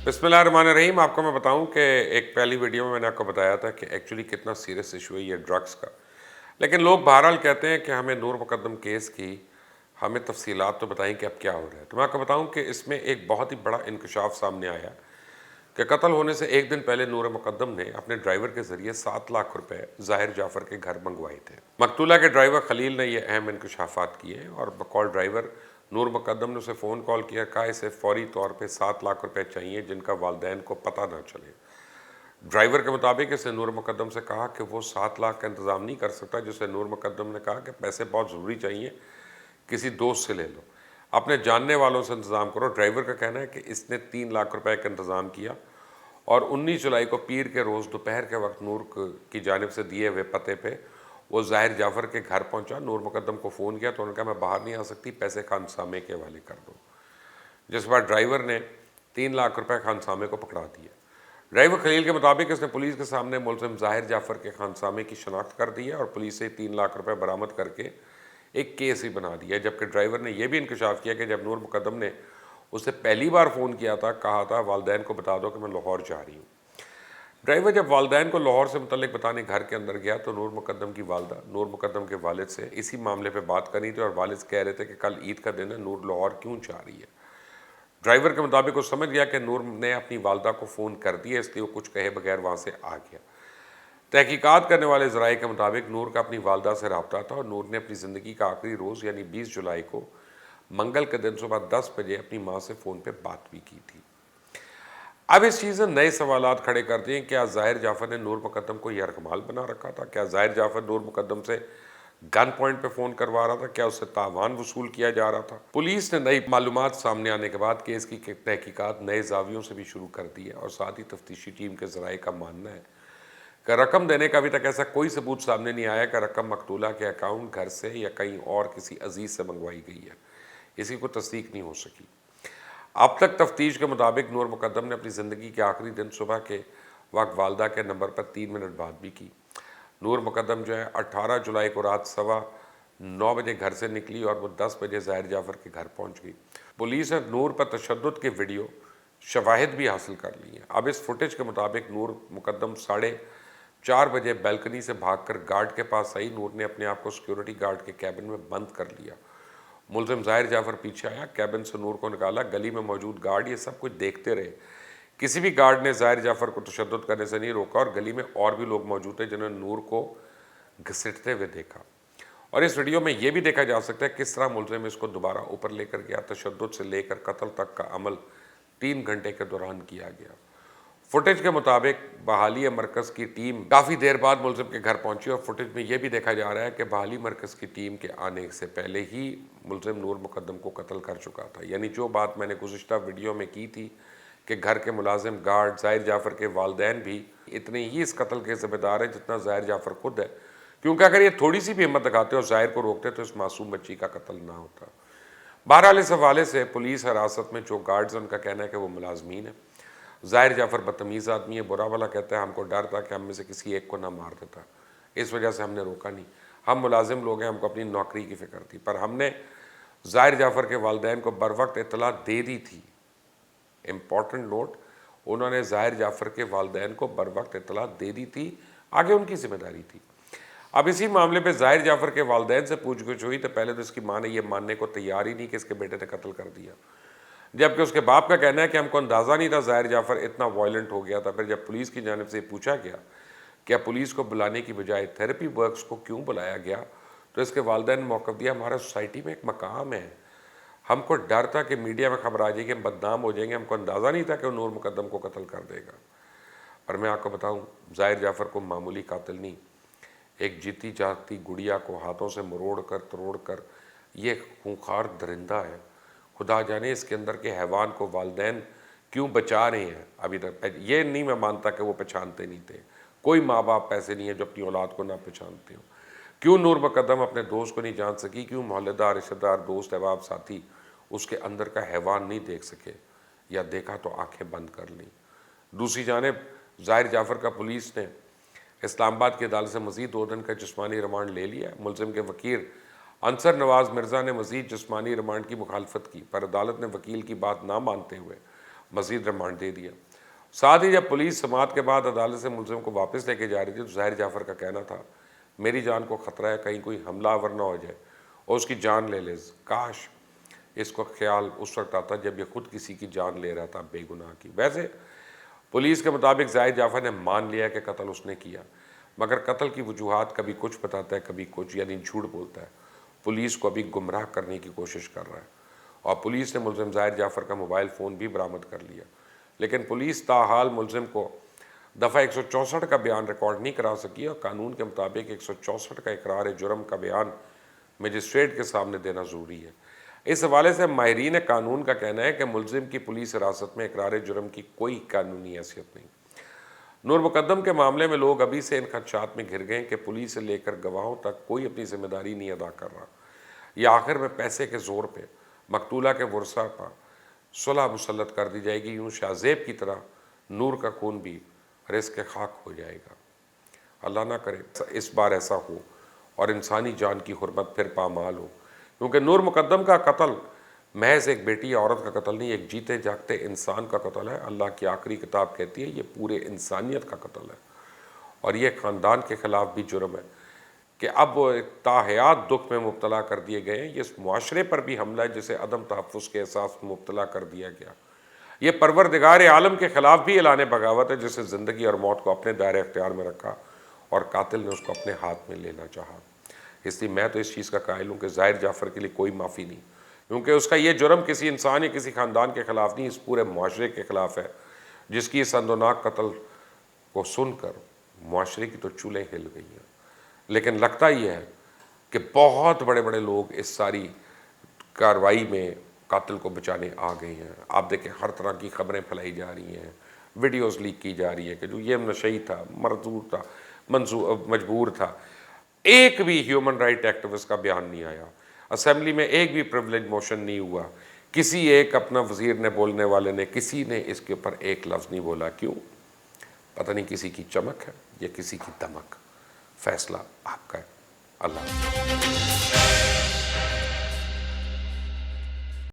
बिस्मिल्लाहिर्रहमानिर्रहीम। आपको मैं बताऊं कि एक पहली वीडियो में मैंने आपको बताया था कि एक्चुअली कितना सीरियस इशू है ये ड्रग्स का। लेकिन लोग बहरहाल कहते हैं कि हमें नूर मुकद्दम केस की हमें तफसीलात तो बताएं कि अब क्या हो रहा है। तो मैं आपको बताऊं कि इसमें एक बहुत ही बड़ा इंकशाफ सामने आया कि कत्ल होने से एक दिन पहले नूर मुकद्दम ने अपने ड्राइवर के ज़रिए 7 लाख रुपए ज़ाहिर जाफ़र के घर मंगवाए थे। मकतूला के ड्राइवर खलील ने यह अहम इंकशाफात किए और बकौल ड्राइवर नूर मुकद्दम ने उसे फ़ोन कॉल किया, कहा इसे फ़ौरी तौर पे 7 लाख रुपए चाहिए जिनका वालदैन को पता ना चले। ड्राइवर के मुताबिक इसने नूर मुकद्दम से कहा कि वो 7 लाख का इंतज़ाम नहीं कर सकता, जिससे नूर मुकद्दम ने कहा कि पैसे बहुत ज़रूरी चाहिए, किसी दोस्त से ले लो, अपने जानने वालों से इंतज़ाम करो। ड्राइवर का कहना है कि इसने 3 लाख रुपए का इंतज़ाम किया और 19 जुलाई को पीर के रोज़ दोपहर के वक्त नूर की जानिब से दिए हुए पते पे वो ज़ाहिर जाफ़र के घर पहुंचा। नूर मुकद्दम को फ़ोन किया तो उन्होंने कहा मैं बाहर नहीं आ सकती, पैसे खानसामे के हवाले कर दो। जिस बार ड्राइवर ने 3 लाख रुपए खानसामे को पकड़ा दिया। ड्राइवर खलील के मुताबिक इसने पुलिस के सामने मुलज़िम ज़ाहिर जाफ़र के खानसामे की शनाख्त कर दी है और पुलिस से 3 लाख रुपए बरामद करके एक केस ही बना दिया। जबकि ड्राइवर ने यह भी इंकशाफ किया कि जब नूर मुकद्दम ने उसे पहली बार फ़ोन किया था, कहा था वालदैन को बता दो कि मैं लाहौर जा रही हूँ। ड्राइवर जब वालदैन को लाहौर से मुतल्लिक बताने घर के अंदर गया तो नूर मुकद्दम की वालदा नूर मुकद्दम के वालिद से इसी मामले पे बात करनी थी और वालिद कह रहे थे कि कल ईद का दिन है, नूर लाहौर क्यों जा रही है। ड्राइवर के मुताबिक वो समझ गया कि नूर ने अपनी वालदा को फ़ोन कर दिया, इसलिए वो कुछ कहे बगैर वहाँ से आ गया। तहकीकात करने वाले ज़राए के मुताबिक नूर का अपनी वालदा से रब्ता था और नूर ने अपनी ज़िंदगी का आखिरी रोज़ यानी 20 जुलाई को मंगल के दिन सुबह 10 बजे अपनी माँ से फ़ोन पे बात भी की थी। अब इस चीज़ ने नए सवालात खड़े कर दिए। क्या ज़ाहिर जाफ़र ने नूर मुकद्दम को यरगमाल बना रखा था? क्या ज़ाहिर जाफ़र नूर मुकद्दम से गन पॉइंट पे फ़ोन करवा रहा था? क्या उससे तावान वसूल किया जा रहा था? पुलिस ने नई मालूमात सामने आने के बाद केस की तहकीकात नए जावियों से भी शुरू कर दी है और साथ ही तफ्तीशी टीम के ज़राए का मानना है कि रकम देने का अभी तक ऐसा कोई सबूत सामने नहीं आया कि रकम मकतूला के अकाउंट, घर से या कहीं और किसी अजीज़ से मंगवाई गई है। इसी को तस्दीक नहीं हो सकी। अब तक तफ्तीश के मुताबिक नूर मुकद्दम ने अपनी ज़िंदगी के आखिरी दिन सुबह के वक्त वालदा के नंबर पर 3 मिनट बात भी की। नूर मुकद्दम जो है 18 जुलाई को रात 9:15 बजे घर से निकली और वो 10 बजे ज़ाहिर जाफ़र के घर पहुंच गई। पुलिस ने नूर पर तशद्दुद के वीडियो शवाहिद भी हासिल कर ली हैं। अब इस फुटेज के मुताबिक नूर मुकद्दम 4:30 बजे बैल्कनी से भागकर गार्ड के पास आई। नूर ने अपने आप को सिक्योरिटी गार्ड के कैबिन में बंद कर लिया। मुलज़िम ज़ाहिर जाफ़र पीछे आया, कैबिन से नूर को निकाला। गली में मौजूद गार्ड ये सब कुछ देखते रहे। किसी भी गार्ड ने ज़ाहिर जाफ़र को तशद्दुद करने से नहीं रोका और गली में और भी लोग मौजूद थे जिन्होंने नूर को घसीटते हुए देखा। और इस वीडियो में यह भी देखा जा सकता है किस तरह मुलज़िम इसको दोबारा ऊपर लेकर गया। तशद्दुद से लेकर कत्ल तक का अमल 3 घंटे के दौरान किया गया। फुटेज के मुताबिक बहाली मरकज़ की टीम काफ़ी देर बाद मुलज़िम के घर पहुंची और फुटेज में यह भी देखा जा रहा है कि बहाली मरकज़ की टीम के आने से पहले ही मुलज़िम नूर मुकद्दम को कत्ल कर चुका था। यानी जो बात मैंने गुज़िश्ता वीडियो में की थी कि घर के मुलाजिम, गार्ड, ज़ाहिर जाफ़र के वालदैन भी इतने ही इस कत्ल के ज़िम्मेदार हैं जितना ज़ाहिर जाफ़र खुद है, क्योंकि अगर ये थोड़ी सी भी हिम्मत दिखाते और ज़ाहिर को रोकते तो इस मासूम बच्ची का कत्ल ना होता। बहरहाल इस हवाले से पुलिस हिरासत में जो गार्ड्स हैं उनका कहना है कि वो मुलाजमीन है। ज़ाहिर जाफ़र बदतमीज़ आदमी है, बुरा भला कहता है, हमको डर था कि हम में से किसी एक को ना मार देता, इस वजह से हमने रोका नहीं। हम मुलाजिम लोग हैं, हमको अपनी नौकरी की फ़िक्र थी, पर हमने ज़ाहिर जाफ़र के वालदैन को बर वक्त इत्तला दे दी थी। इम्पॉर्टेंट नोट, उन्होंने ज़ाहिर जाफ़र के वालदैन को बर वक्त इत्तला दे दी थी, आगे उनकी जिम्मेदारी थी। अब इसी मामले पे ज़ाहिर जाफ़र के वालदैन से पूछगछ हुई तो पहले तो इसकी माँ ने यह मानने को तैयार ही नहीं कि इसके बेटे ने कत्ल कर दिया, जबकि उसके बाप का कहना है कि हमको अंदाज़ा नहीं था ज़ाहिर जाफ़र इतना वायलेंट हो गया था। फिर जब पुलिस की जानिब से पूछा गया क्या पुलिस को बुलाने की बजाय थेरेपी वर्क्स को क्यों बुलाया गया, तो इसके वालिदैन ने मौक़िफ़ दिया हमारा सोसाइटी में एक मकाम है, हमको डर था कि मीडिया में खबर आ जाएगी, हम बदनाम हो जाएंगे, हमको अंदाज़ा नहीं था कि वो नूर मुकद्दम को कत्ल कर देगा। और मैं आपको बताऊँ, ज़ाहिर जाफ़र को मामूली कातिल नहीं, एक जीती जागती गुड़िया को हाथों से मरोड़ कर तोड़ कर ये खूंखार दरिंदा है। खुदा जाने इसके अंदर के हैवान को वालदैन क्यों बचा रहे हैं। अभी तक ये नहीं मैं मानता कि वो पहचानते नहीं थे। कोई माँ बाप ऐसे नहीं है जो अपनी औलाद को ना पहचानते हो। क्यों नूर मुकद्दम अपने दोस्त को नहीं जान सकी, क्यों मोहल्लेदार, रिश्तेदार, दोस्त, अहबाब, साथी उसके अंदर का हैवान नहीं देख सके, या देखा तो आंखें बंद कर लीं। दूसरी जानिब ज़ाहिर जाफ़र का पुलिस ने इस्लामाबाद की अदालत से मज़ीद 2 दिन का जिस्मानी रिमांड ले लिया। मुलज़िम के वकील अंसर नवाज़ मिर्ज़ा ने मज़ीद जिस्मानी रिमांड की मुखालफत की, पर अदालत ने वकील की बात ना मानते हुए مزید ریمانڈ دے دیا۔ ساتھ ہی جب پولیس سماعت کے بعد عدالت سے ملزم کو واپس لے کے جا رہی تھی تو ظاہر جعفر کا کہنا تھا میری جان کو خطرہ ہے، کہیں کوئی حملہ آور نہ ہو جائے اور اس کی جان لے لے۔ کاش اس کو خیال اس وقت آتا جب یہ خود کسی کی جان لے رہا تھا بے گناہ کی۔ ویسے پولیس کے مطابق زاہد جعفر نے مان لیا کہ قتل اس نے کیا، مگر قتل کی وجوہات کبھی کچھ بتاتا ہے کبھی کچھ، یعنی جھوٹ بولتا ہے۔ پولیس کو ابھی گمراہ کرنے کی کوشش کر رہا ہے اور پولیس نے ملزم زاہد جعفر کا موبائل فون بھی برآمد کر لیا، لیکن پولیس تاحال ملزم کو دفعہ 164 کا بیان ریکارڈ نہیں کرا سکی اور قانون کے مطابق 164 کا اقرار جرم کا بیان مجسٹریٹ کے سامنے دینا ضروری ہے۔ اس حوالے سے ماہرین قانون کا کہنا ہے کہ ملزم کی پولیس حراست میں اقرار جرم کی کوئی قانونی حیثیت نہیں۔ نور مقدم کے معاملے میں لوگ ابھی سے ان خدشات میں گھر گئے کہ پولیس سے لے کر گواہوں تک کوئی اپنی ذمہ داری نہیں ادا کر رہا، یا آخر میں پیسے کے زور پہ مقتولہ کے ورثاء پر صلح مسلط کر دی جائے گی۔ یوں شاہ زیب کی طرح نور کا خون بھی رزق خاک ہو جائے گا۔ اللہ نہ کرے اس بار ایسا ہو اور انسانی جان کی حرمت پھر پامال ہو، کیونکہ نور مقدم کا قتل محض ایک بیٹی یا عورت کا قتل نہیں، ایک جیتے جاگتے انسان کا قتل ہے۔ اللہ کی آخری کتاب کہتی ہے یہ پورے انسانیت کا قتل ہے، اور یہ خاندان کے خلاف بھی جرم ہے کہ اب وہ تاحیات دکھ میں مبتلا کر دیے گئے ہیں۔ یہ اس معاشرے پر بھی حملہ ہے جسے عدم تحفظ کے احساس میں مبتلا کر دیا گیا۔ یہ پروردگار عالم کے خلاف بھی اعلان بغاوت ہے جسے زندگی اور موت کو اپنے دائرۂ اختیار میں رکھا اور قاتل نے اس کو اپنے ہاتھ میں لینا چاہا۔ اس لیے میں تو اس چیز کا قائل ہوں کہ زاہد جعفر کے لیے کوئی معافی نہیں، کیونکہ اس کا یہ جرم کسی انسان یا کسی خاندان کے خلاف نہیں، اس پورے معاشرے کے خلاف ہے، جس کی اس اندوناک قتل کو سن کر معاشرے کی تو چولیں ہل گئی ہیں۔ لیکن لگتا یہ ہے کہ بہت بڑے بڑے لوگ اس ساری کارروائی میں قاتل کو بچانے آ گئے ہیں۔ آپ دیکھیں ہر طرح کی خبریں پھیلائی جا رہی ہیں، ویڈیوز لیک کی جا رہی ہیں کہ جو یہ نشئی تھا، مرزور تھا، مجبور تھا۔ ایک بھی ہیومن رائٹ ایکٹیوسٹ کا بیان نہیں آیا، اسمبلی میں ایک بھی پریویلیج موشن نہیں ہوا، کسی ایک اپنا وزیر نے بولنے والے نے کسی نے اس کے اوپر ایک لفظ نہیں بولا۔ کیوں؟ پتہ نہیں کسی کی چمک ہے یا کسی کی دمک۔ فیصلہ آپ کا ہے۔ اللہ حافظ۔